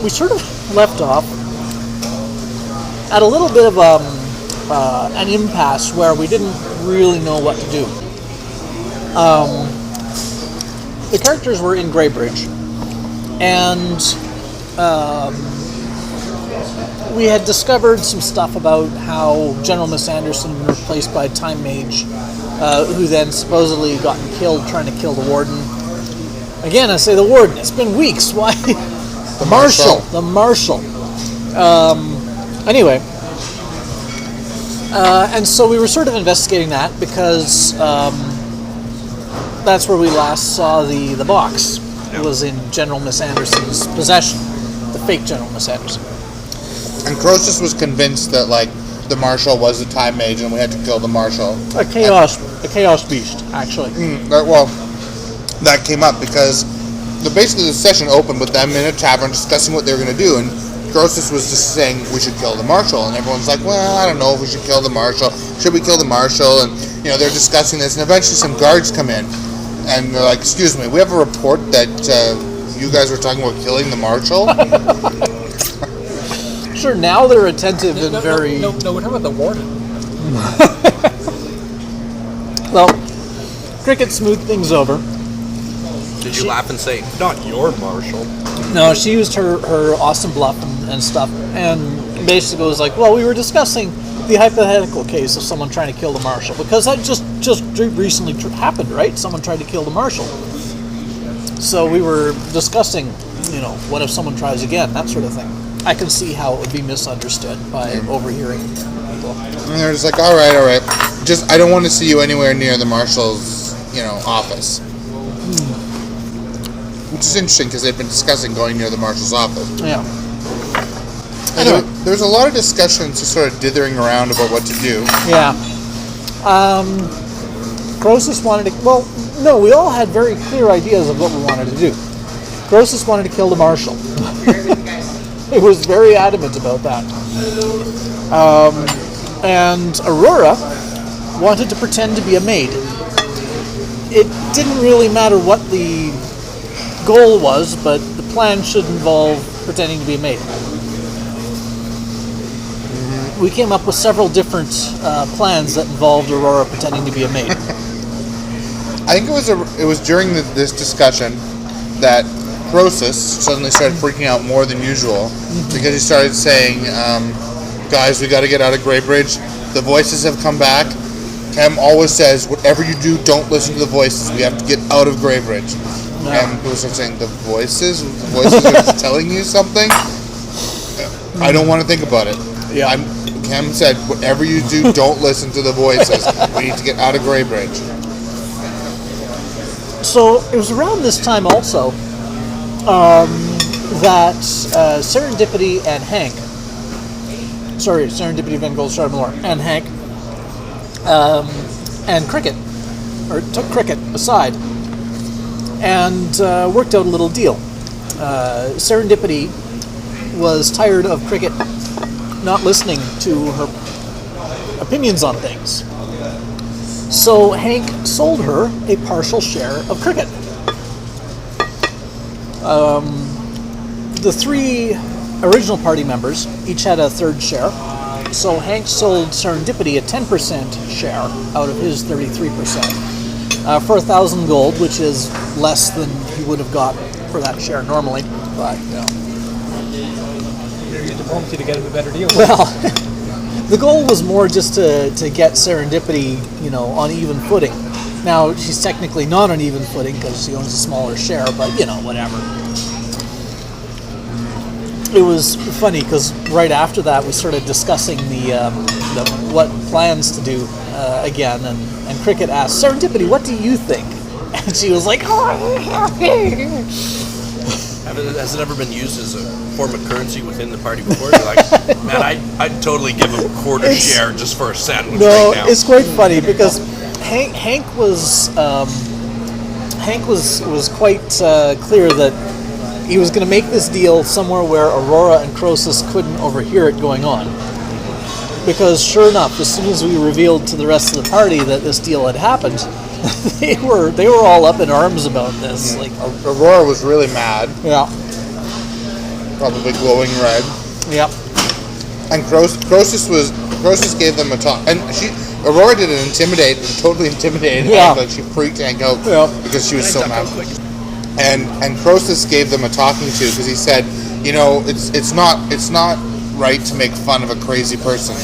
we sort of left off at a little bit of an impasse where we didn't really know what to do. The characters were in Greybridge, and we had discovered some stuff about how General Miss Anderson was replaced by a Time Mage, who then supposedly gotten killed trying to kill the Warden. Again, I say the Warden. It's been weeks. Why? The Marshal. The Marshal. Anyway. And so we were sort of investigating that because that's where we last saw the box. It was in General Miss Anderson's possession. The fake General Miss Anderson. And Croesus was convinced that, like, the Marshal was a Time Mage and we had to kill the Marshal. A chaos beast, actually. That came up because basically the session opened with them in a tavern discussing what they were going to do, and Croesus was just saying we should kill the Marshal, and everyone's like, well, I don't know if we should kill the Marshal. Should we kill the Marshal? And, they're discussing this, and eventually some guards come in, and they're like, excuse me, we have a report that you guys were talking about killing the Marshal? Sure, now they're attentive and very... No, we're talking about the Warden. Well, Cricket smoothed things over. Did you laugh and say, not your Marshal? No, she used her awesome bluff and stuff, and basically was like, well, we were discussing the hypothetical case of someone trying to kill the Marshal, because that just recently happened, right? Someone tried to kill the Marshal. So we were discussing, what if someone tries again, that sort of thing. I can see how it would be misunderstood by overhearing people. And they're just like, all right. Just, I don't want to see you anywhere near the Marshal's, office. Which is interesting because they've been discussing going near the Marshal's office. Yeah. Anyway, there was a lot of discussions just sort of dithering around about what to do. Yeah. Croesus wanted to... Well, no, we all had very clear ideas of what we wanted to do. Croesus wanted to kill the Marshal. It was very adamant about that. And Aurora wanted to pretend to be a maid. It didn't really matter what the goal was, but the plan should involve pretending to be a maid. We came up with several different plans that involved Aurora pretending to be a maid. I think it was during this discussion that Croesus suddenly started freaking out more than usual because he started saying, guys, we got to get out of Greybridge. The voices have come back. Cam always says, whatever you do, don't listen to the voices. We have to get out of Greybridge. No. And he was saying, the voices are telling you something? I don't want to think about it. Yeah. Cam said, whatever you do, don't listen to the voices. We need to get out of Greybridge. So it was around this time also that Serendipity and Hank, Serendipity Van Goldshard Malore and Hank and Cricket, took Cricket aside and worked out a little deal. Serendipity was tired of Cricket not listening to her opinions on things. So Hank sold her a partial share of Cricket. The three original party members each had a third share. So Hank sold Serendipity a 10% share out of his 33% for 1,000 gold, which is less than he would have got for that share normally. But Maybe diplomacy to get him a better deal. Well, the goal was more just to get Serendipity, on even footing. Now, she's technically not on even footing because she owns a smaller share, but, whatever. It was funny because right after that we started discussing the what plans to do again, and Cricket asked, Serendipity, what do you think? And she was like, Has it ever been used as a form of currency within the party before? Like, man, I'd totally give him a quarter share just for a sandwich right now. It's quite funny because Hank was quite clear that he was going to make this deal somewhere where Aurora and Croesus couldn't overhear it going on. Because sure enough, as soon as we revealed to the rest of the party that this deal had happened, they were all up in arms about this. Like Aurora was really mad. Yeah. probably glowing red. Yep. And Croesus gave them a talk, and Aurora did an totally intimidated Yeah. Hank, like she freaked Hank out because she was so mad. Quick. And Croesus gave them a talking to because he said, it's not right to make fun of a crazy person.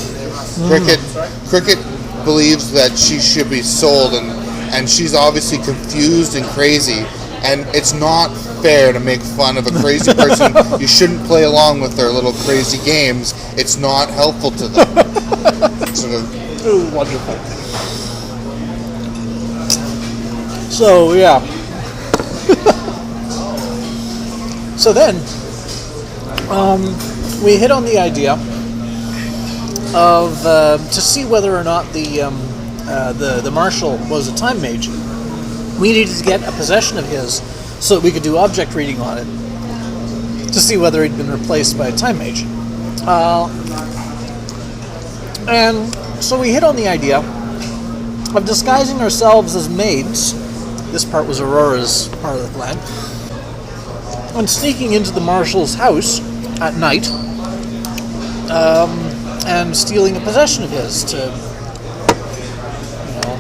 Cricket believes that she should be sold, and she's obviously confused and crazy, and it's not fair to make fun of a crazy person. You shouldn't play along with their little crazy games. It's not helpful to them. Sort of. It was wonderful. So, yeah. So then, we hit on the idea of to see whether or not the marshal was a time mage. We needed to get a possession of his so that we could do object reading on it to see whether he'd been replaced by a time mage. And so we hit on the idea of disguising ourselves as maids. This part was Aurora's part of the plan. And sneaking into the marshal's house at night and stealing a possession of his to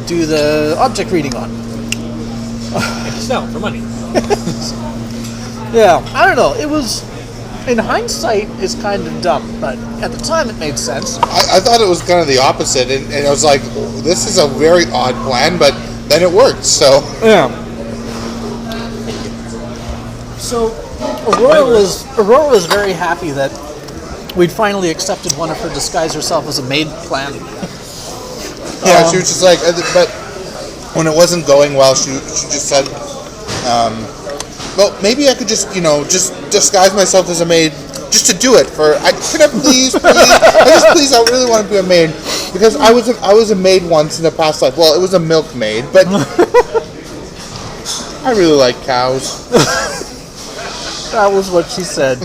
do the object reading on. Sell for money. Yeah, I don't know. It was, in hindsight, it's kind of dumb, but at the time it made sense. I thought it was kind of the opposite, and I was like, this is a very odd plan, but then it worked, so. Yeah. So Aurora was very happy that we'd finally accepted one of her disguise herself as a maid plan. Yeah, she was just like, but when it wasn't going well, she just said, well, maybe I could just disguise myself as a maid just to do it could I please, I really want to be a maid because I was a maid once in a past life. Well, it was a milkmaid, but I really like cows. That was what she said.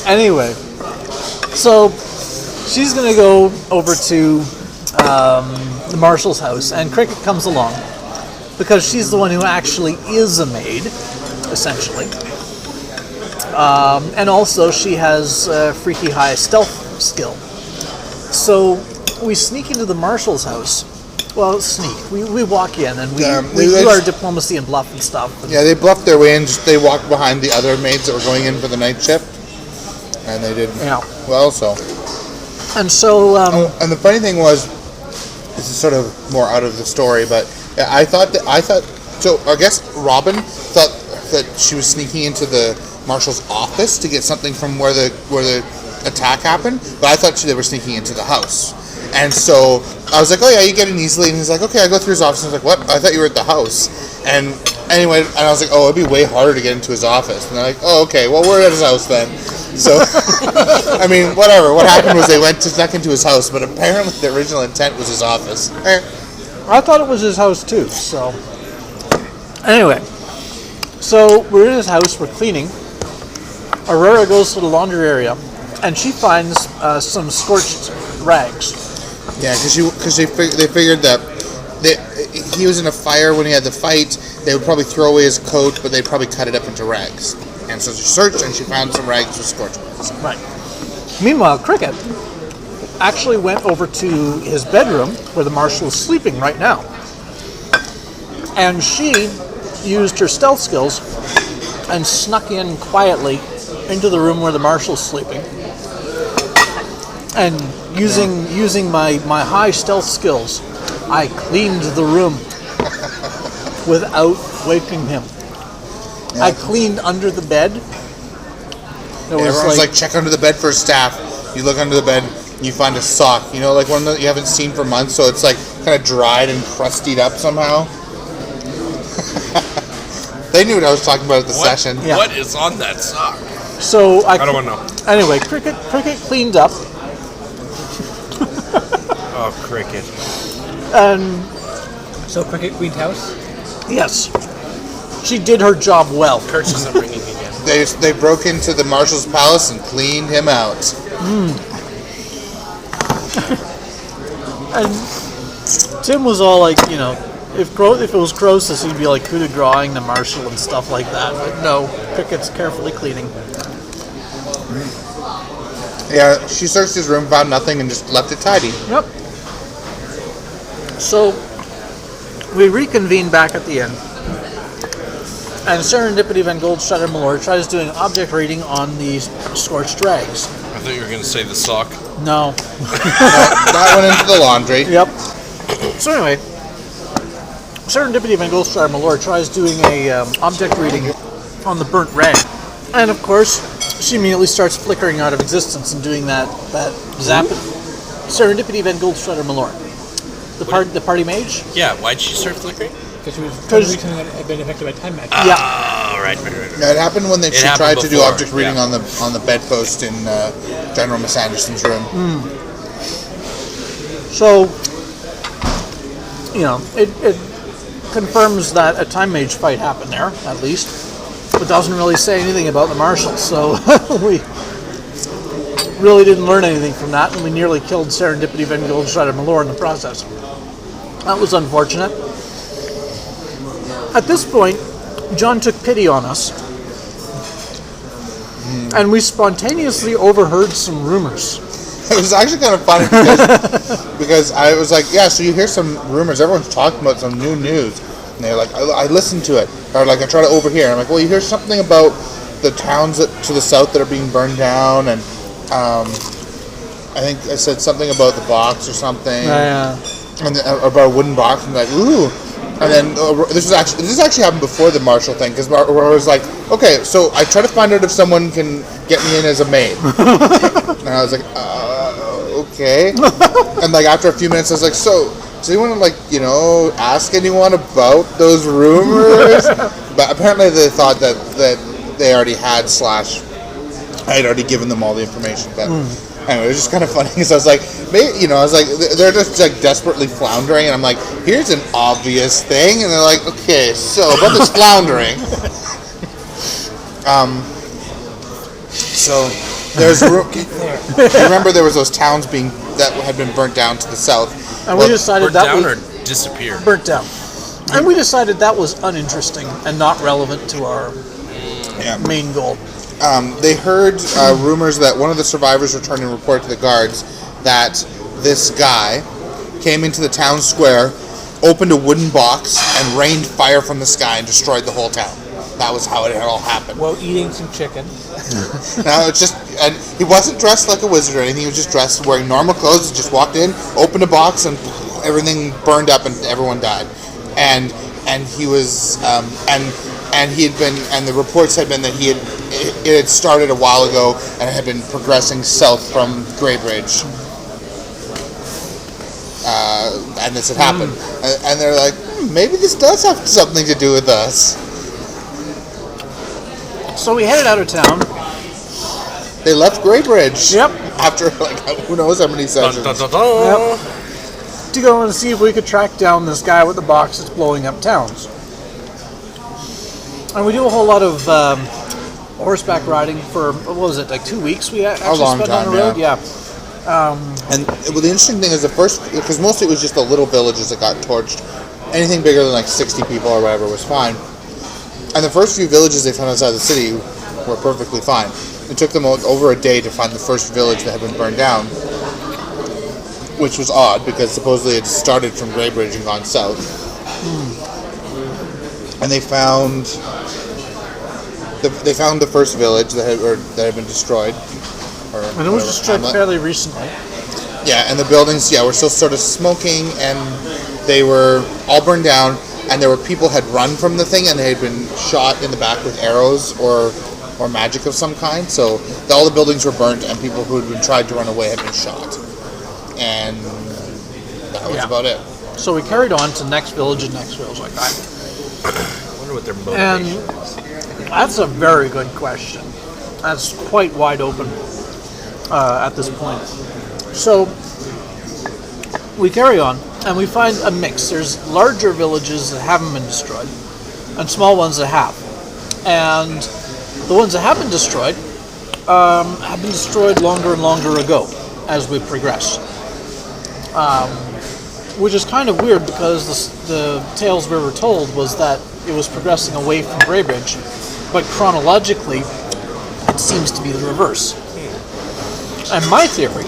Anyway, so she's going to go over to the marshal's house, and Cricket comes along because she's the one who actually is a maid, essentially. And also she has a freaky high stealth skill. So we sneak into the marshal's house. Well, sneak. We walk in and we do our diplomacy and bluff and stuff. Yeah, they bluffed their way in. They walked behind the other maids that were going in for the night shift, and they did well. So. And so. And the funny thing was, this is sort of more out of the story, but I thought. So I guess Robin thought that she was sneaking into the marshal's office to get something from where the attack happened, but I thought they were sneaking into the house. And so I was like, oh yeah, you get in easily. And he's like, okay, I go through his office. And I was like, what? I thought you were at the house. And anyway, and I was like, oh, it'd be way harder to get into his office. And they're like, oh, okay, well, we're at his house then. So, I mean, whatever. What happened was they snuck into his house, but apparently the original intent was his office. I thought it was his house too, so. Anyway, so we're in his house, we're cleaning. Aurora goes to the laundry area, and she finds some scorched rags. Yeah, because they figured that he was in a fire when he had the fight. They would probably throw away his coat, but they'd probably cut it up into rags. And so she searched, and she found some rags with scorch marks. Right. Meanwhile, Cricket actually went over to his bedroom where the marshal is sleeping right now. And she used her stealth skills and snuck in quietly into the room where the marshal's sleeping. And using my high stealth skills, I cleaned the room without waking him. Yeah. I cleaned under the bed. Everyone's like, check under the bed for a staff. You look under the bed, and you find a sock. Like one that you haven't seen for months, so it's like kind of dried and crustied up somehow. They knew what I was talking about at the session. Yeah. What is on that sock? So I don't want to know. Anyway, Cricket cleaned up. Oh, Cricket. And So Cricket cleaned house? yes, she did her job well. Kurtz isn't ringing again. They broke into the marshal's palace and cleaned him out. And Tim was all like, if it was Croesus, he'd be like coup de grace the marshal and stuff like that. But no, Cricket's carefully cleaning. Yeah, she searched his room, found nothing, and just left it tidy. Yep. So we reconvene back at the inn, and Serendipity Van Goldstrider Malloy tries doing object reading on these scorched rags. I thought you were going to say the sock. No. That went into the laundry. Yep. So anyway, Serendipity Van Goldstrider Malloy tries doing a object reading on the burnt rag, and of course, she immediately starts flickering out of existence and doing that zap. Serendipity Van Goldstrider Malloy, the party mage. Yeah, why'd she start flickering? Because she was totally had been affected by time magic. Yeah. Oh, right. Yeah, it happened when she happened tried to do before, object reading yeah. on the bedpost in General Miss Anderson's room. So, it confirms that a time mage fight happened there, at least. But doesn't really say anything about the marshals, so we really didn't learn anything from that, and we nearly killed Serendipity Van Goldstrider Malloy in the process. That was unfortunate. At this point, John took pity on us, and we spontaneously overheard some rumors. It was actually kind of funny because I was like, yeah, so you hear some rumors, everyone's talking about some new news. And they're like, I listened to it. Or like, I try to overhear. I'm like, well, you hear something about the towns to the south that are being burned down, and I think I said something about the box or something, and about a wooden box. And like, ooh. And then this actually happened before the Marshall thing, because I was like, okay, so I try to find out if someone can get me in as a maid. And I was like, okay. And like after a few minutes, I was like, so does anyone ask anyone about those rumors? But apparently they thought that they already had / I had already given them all the information. But anyway, it was just kind of funny because I was like, they're just like desperately floundering, and I'm like, here's an obvious thing, and they're like, okay, so about this floundering. So there's remember there was those towns that had been burnt down to the south. And we decided that or disappeared. Burnt down. And we decided that was uninteresting and not relevant to our main goal. They heard rumors that one of the survivors returned and reported to the guards that this guy came into the town square, opened a wooden box, and rained fire from the sky and destroyed the whole town. That was how it had all happened. While eating some chicken. No, and he wasn't dressed like a wizard or anything. He was just dressed wearing normal clothes. He just walked in, opened a box, and everything burned up, and everyone died. And he was and he had been, and the reports had been that it had started a while ago and it had been progressing south from Greybridge. And this had happened. And they're like, maybe this does have something to do with us. So we headed out of town. They left Greybridge. Yep. After who knows how many sessions. Yep. To go and see if we could track down this guy with the box that's blowing up towns. And we do a whole lot of horseback riding for, what was it, like 2 weeks we actually spent on the road? Yeah. And the interesting thing is because mostly it was just the little villages that got torched. Anything bigger than like 60 people or whatever was fine. And the first few villages they found outside the city were perfectly fine. It took them over a day to find the first village that had been burned down, which was odd because supposedly it started from Greybridge and gone south. And they found the first village that had been destroyed. And it was destroyed fairly recently. Yeah, and the buildings, were still sort of smoking, and they were all burned down, and there were people had run from the thing, and they had been shot in the back with arrows or magic of some kind. So all the buildings were burnt, and people who had been tried to run away had been shot. And that was about it. So we carried on to next village and next village like that. I wonder what their motivation is. That's a very good question. That's quite wide open at this point. So we carry on, and we find a mix. There's larger villages that haven't been destroyed, and small ones that have. And the ones that have been destroyed longer and longer ago as we progress. Which is kind of weird because the tales we were told was that it was progressing away from Greybridge, but chronologically, it seems to be the reverse. And my theory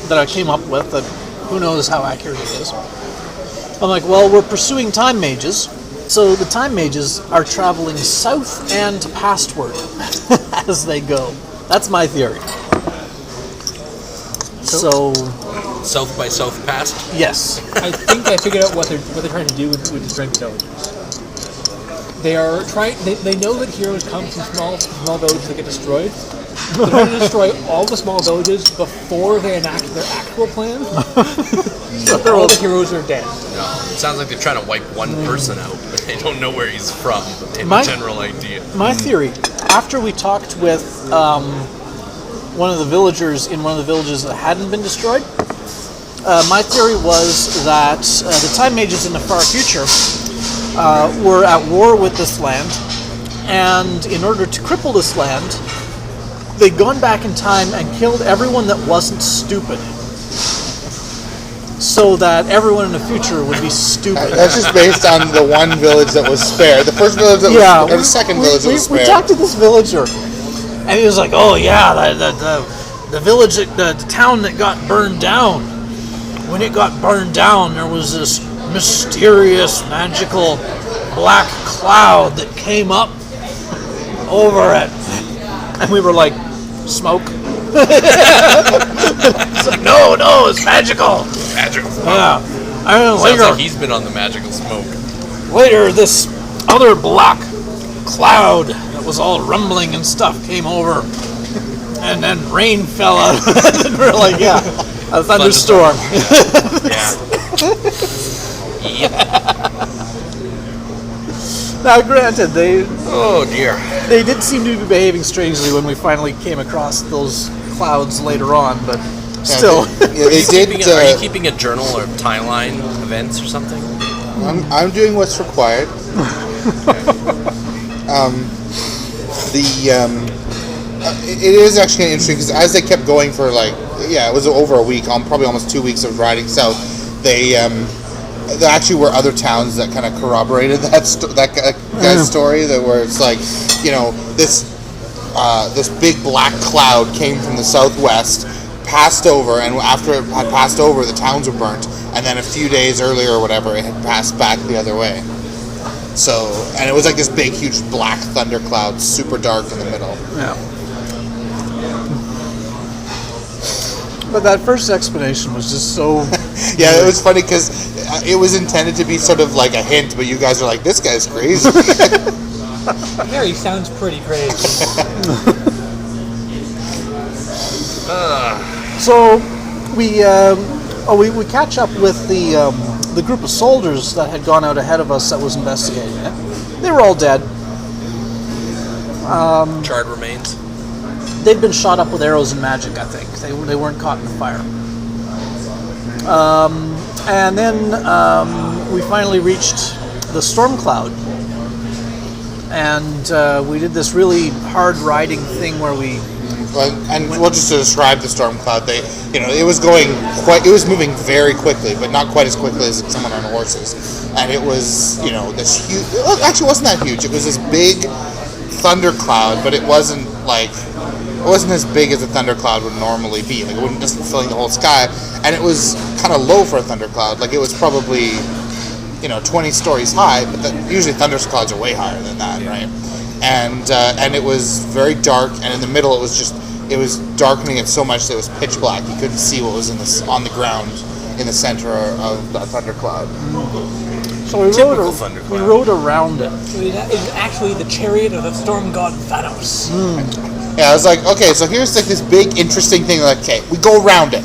that I came up with, that who knows how accurate it is, I'm like, well, we're pursuing time mages, so the time mages are traveling south and pastward as they go. That's my theory. So South by south past. yes. I think I figured out what they're trying to do with destroying villages. They are trying. They know that heroes come from small villages that get destroyed. They're trying to destroy all the small villages before they enact their actual plan. So all the heroes are dead. No, it sounds like they're trying to wipe one person out, but they don't know where he's from. But they have My- a general idea. My theory, after we talked with one of the villagers in one of the villages that hadn't been destroyed, my theory was that the time mages in the far future were at war with this land, and in order to cripple this land, they'd gone back in time and killed everyone that wasn't stupid, so that everyone in the future would be stupid. That's just based on the one village that was spared. The first village that was, or the second village that was we spared. talked to this villager, and he was like, "Oh yeah, the village, the town that got burned down. When it got burned down, there was this mysterious, magical black cloud that came up over it." And we were like, "Smoke?" It's like, no, it's magical. Magical smoke. Yeah. I mean, Sounds later, like he's been on the magical smoke. later, this other black cloud that was all rumbling and stuff came over, and then rain fell out of it. And we're like, yeah, a thunderstorm. Yeah. Yep. Now, granted, Oh dear. they did seem to be behaving strangely when we finally came across those clouds later on, but still. They did. Are you keeping a journal or timeline events or something? I'm doing what's required. It is actually interesting because as they kept going for it was over a week, probably almost 2 weeks of riding south. There actually were other towns that kind of corroborated that guy's story. Where it's like, this big black cloud came from the southwest, passed over, and after it had passed over, the towns were burnt. And then a few days earlier or whatever, it had passed back the other way. So, and it was like this big, huge black thundercloud, super dark in the middle. Yeah. But that first explanation was just so... Yeah, it was funny because it was intended to be sort of like a hint, but you guys are like, this guy's crazy. Mary sounds pretty crazy. So we catch up with the group of soldiers that had gone out ahead of us that was investigating it. They were all dead. Charred remains. They'd been shot up with arrows and magic, I think. They weren't caught in the fire. And then we finally reached the storm cloud, and we did this really hard riding thing where we. And we'll just describe the storm cloud. It was it was moving very quickly, but not quite as quickly as someone on horses. And it was, this huge. It actually wasn't that huge. It was this big thundercloud, but it wasn't as big as a thundercloud would normally be. Like, it wasn't just filling the whole sky, and it was kind of low for a thundercloud. Like, it was probably 20 stories high, but usually thunderclouds are way higher than that, right? And it was very dark, and in the middle it was darkening it so much that it was pitch black. You couldn't see what was on the ground in the center of the thundercloud. So we rode around it. It's actually the chariot of the storm god Thanos. Yeah, I was like, okay, so here's like this big interesting thing. Like, okay, we go around it.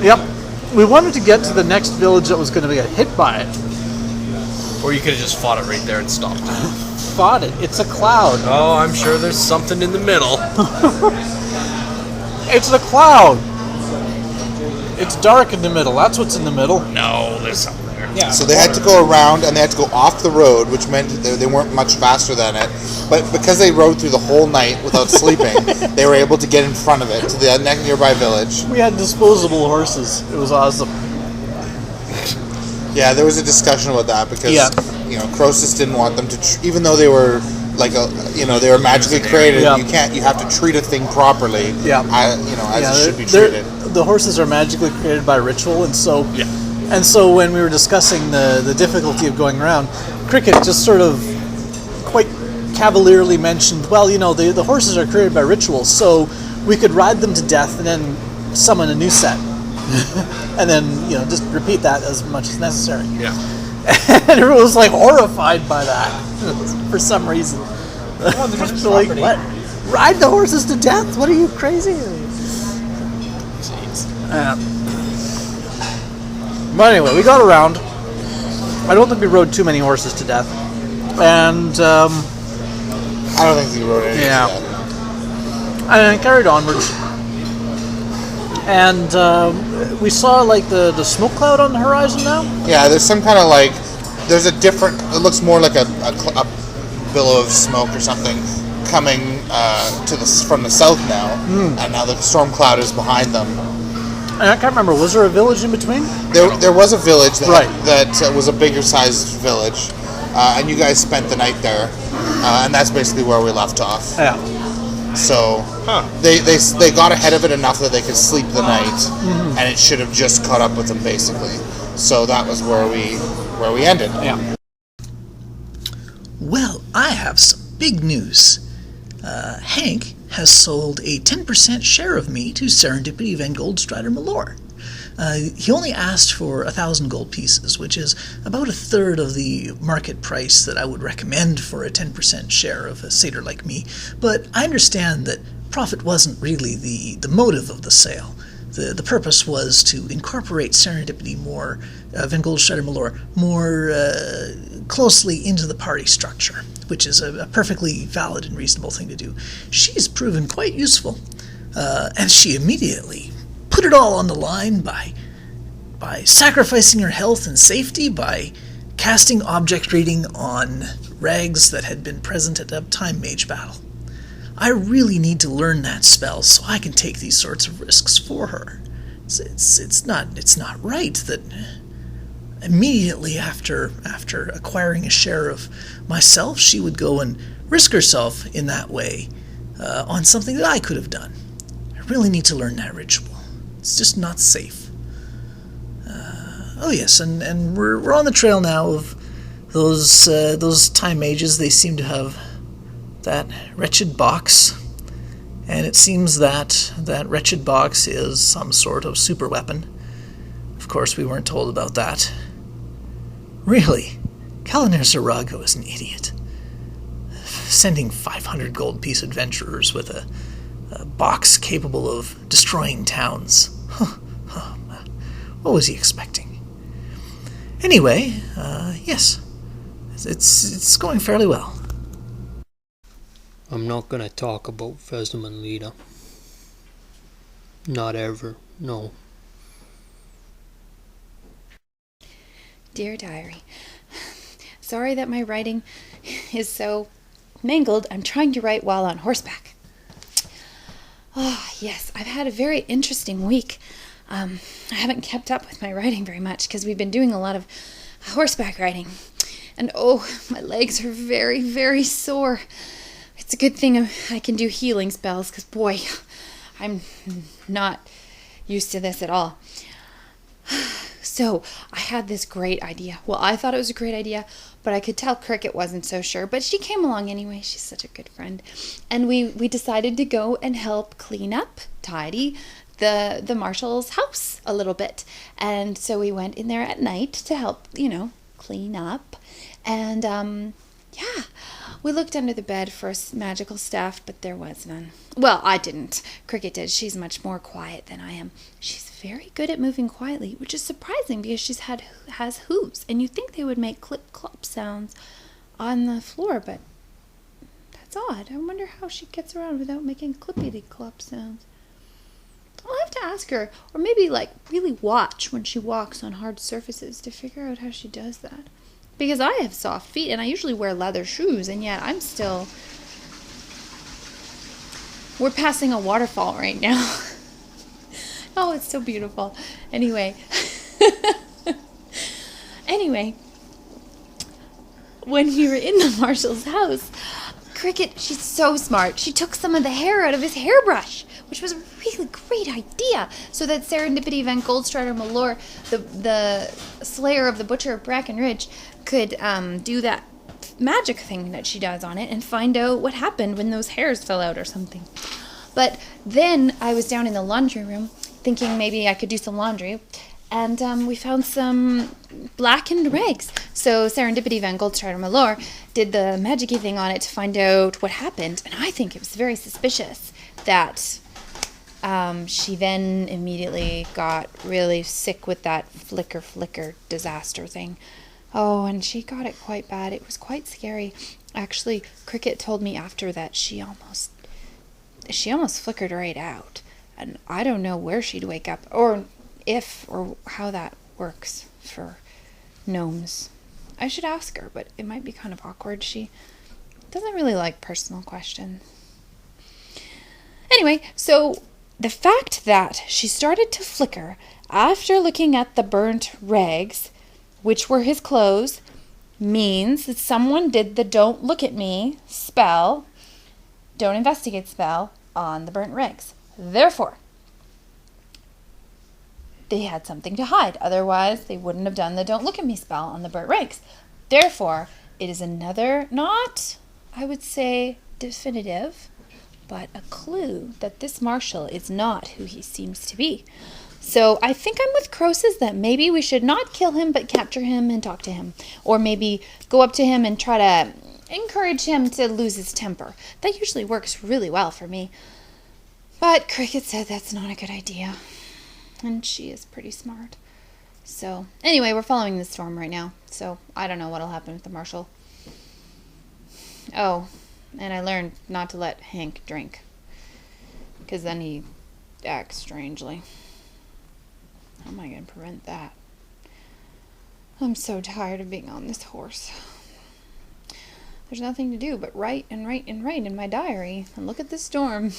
Yep. We wanted to get to the next village that was going to get hit by it. Or you could have just fought it right there and stopped it. Fought it. It's a cloud. Oh, I'm sure there's something in the middle. It's the cloud. It's dark in the middle. That's what's in the middle. No, there's something there. Yeah. So they had to go around, and they had to go off the road, which meant they weren't much faster than it. But because they rode through the whole night without sleeping, they were able to get in front of it to the nearby village. We had disposable horses. It was awesome. Yeah, there was a discussion about that because Croesus didn't want them to, even though they were like they were magically created. Yeah. You have to treat a thing properly. Yeah. As it should be treated. The horses are magically created by ritual, and so Yeah. and so when we were discussing the difficulty of going around, Cricket just sort of quite cavalierly mentioned, well, the horses are created by ritual, so we could ride them to death and then summon a new set, and then just repeat that as much as necessary. Yeah. And everyone was like horrified by that for some reason. Oh, they're just Like, property. what? Ride the horses to death? What are you, crazy? Jeez. But anyway, we got around. I don't think we rode too many horses to death. And, I don't think you wrote any Yeah. of that. and I carried onwards. And we saw, like, the smoke cloud on the horizon now. Yeah, there's some kind of there's a different. It looks more like a billow of smoke or something coming from the south now, and now the storm cloud is behind them. And I can't remember, was there a village in between? There was a village that Right. that was a bigger sized village, and you guys spent the night there, and that's basically where we left off. Yeah. So they got ahead of it enough that they could sleep the night, and it should have just caught up with them basically. So that was where we ended. Yeah. Well, I have some big news. Hank has sold a 10% share of me to Serendipity Van Goldstrider Malore. He only asked for 1,000 gold pieces, which is about a third of the market price that I would recommend for a 10% share of a satyr like me, but I understand that profit wasn't really the motive of the sale. The purpose was to incorporate Serendipity more, Van Goldstrider Malore, more closely into the party structure, which is a perfectly valid and reasonable thing to do. She's proven quite useful, and she immediately put it all on the line by sacrificing her health and safety, by casting object reading on rags that had been present at a time mage battle. I really need to learn that spell so I can take these sorts of risks for her. It's not right that immediately after acquiring a share of myself, she would go and risk herself in that way on something that I could have done. I really need to learn that ritual. It's just not safe. Oh yes, and we're on the trail now of those time mages. They seem to have that wretched box, and it seems that wretched box is some sort of super weapon. Of course, we weren't told about that. Really, Kaliner Zarago is an idiot. Sending 500 gold piece adventurers with a box capable of destroying towns. What was he expecting? Anyway, yes, it's going fairly well. I'm not gonna talk about Fezaman Lita. Not ever, no. Dear Diary, sorry that my writing is so mangled. I'm trying to write while on horseback. Oh, yes, I've had a very interesting week. I haven't kept up with my writing very much because we've been doing a lot of horseback riding. And oh, my legs are very, very sore. It's a good thing I can do healing spells because, boy, I'm not used to this at all. So I had this great idea. Well, I thought it was a great idea, but I could tell Cricket wasn't so sure. But she came along anyway. She's such a good friend. And we decided to go and help clean up, tidy the marshal's house a little bit. And so we went in there at night to help, clean up. And, yeah, we looked under the bed for magical stuff, but there was none. Well, I didn't. Cricket did. She's much more quiet than I am. She's very good at moving quietly, which is surprising because has hooves, and you'd think they would make clip-clop sounds on the floor, but that's odd. I wonder how she gets around without making clippity-clop sounds. I'll have to ask her, or maybe, really watch when she walks on hard surfaces to figure out how she does that. Because I have soft feet, and I usually wear leather shoes, and yet I'm still... We're passing a waterfall right now. Oh, it's so beautiful. Anyway. When we were in the marshal's house, Cricket, she's so smart. She took some of the hair out of his hairbrush, which was a really great idea, so that Serendipity Van Goldstrider Malor, the slayer of the Butcher of Brackenridge, could do that magic thing that she does on it and find out what happened when those hairs fell out or something. But then I was down in the laundry room thinking maybe I could do some laundry, and we found some blackened rags. So Serendipity Van Goldstrider Malor did the magic-y thing on it to find out what happened, and I think it was very suspicious that she then immediately got really sick with that flicker disaster thing. Oh, and she got it quite bad. It was quite scary. Actually, Cricket told me after that she almost flickered right out. And I don't know where she'd wake up, or if, or how that works for gnomes. I should ask her, but it might be kind of awkward. She doesn't really like personal questions. Anyway, so the fact that she started to flicker after looking at the burnt rags, which were his clothes, means that someone did the don't look at me spell, don't investigate spell, on the burnt rags. Therefore, they had something to hide. Otherwise, they wouldn't have done the don't look at me spell on the burnt rags. Therefore, it is another, not, I would say, definitive, but a clue that this marshal is not who he seems to be. So I think I'm with Croesus that maybe we should not kill him, but capture him and talk to him. Or maybe go up to him and try to encourage him to lose his temper. That usually works really well for me. But Cricket said that's not a good idea. And she is pretty smart. So, anyway, we're following the storm right now. So, I don't know what'll happen with the marshal. Oh, and I learned not to let Hank drink. Because then he acts strangely. How am I going to prevent that? I'm so tired of being on this horse. There's nothing to do but write and write and write in my diary. And look at this storm.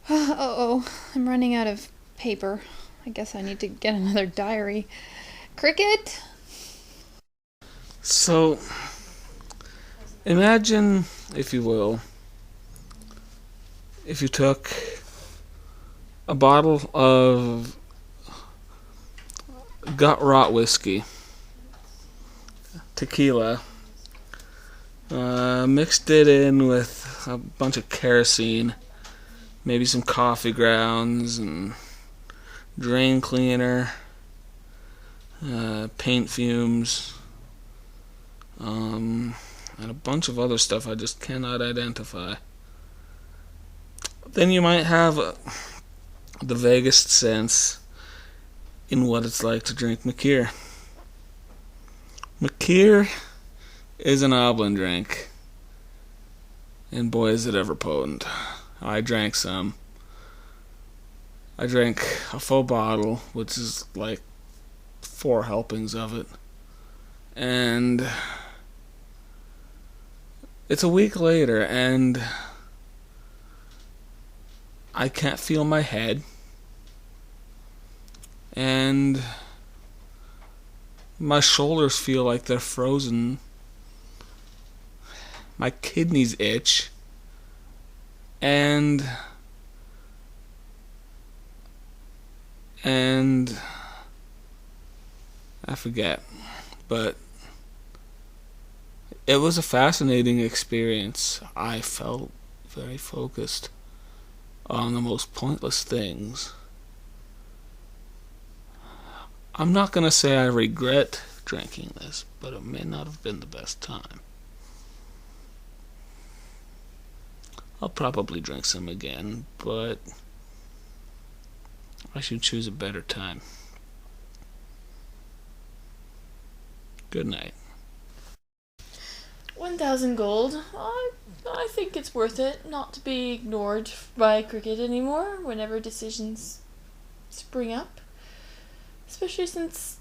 Uh-oh, I'm running out of paper. I guess I need to get another diary. Cricket? So, imagine, if you will, if you took a bottle of gut rot whiskey, tequila, mixed it in with a bunch of kerosene, maybe some coffee grounds and drain cleaner, paint fumes, and a bunch of other stuff I just cannot identify. Then you might have the vaguest sense in what it's like to drink Makir. Makir is an oblin drink, and boy is it ever potent. I drank some. I drank a full bottle, which is like 4 helpings of it. And it's a week later, and I can't feel my head. And my shoulders feel like they're frozen. My kidneys itch. And I forget, but it was a fascinating experience. I felt very focused on the most pointless things. I'm not going to say I regret drinking this, but it may not have been the best time. I'll probably drink some again, but I should choose a better time. Good night. 1,000 gold. I think it's worth it not to be ignored by Cricket anymore whenever decisions spring up. Especially since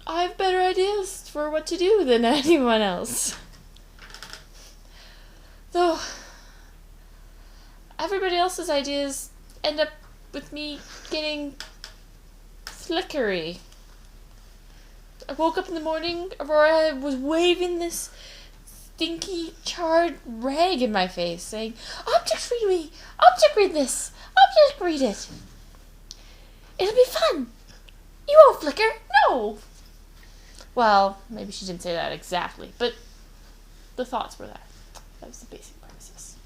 I have better ideas for what to do than anyone else. Though everybody else's ideas end up with me getting flickery. I woke up in the morning, Aurora was waving this stinky, charred rag in my face, saying, "Object read me! Object read this! Object read it! It'll be fun! You won't flicker! No!" Well, maybe she didn't say that exactly, but the thoughts were that. That was the basic premises.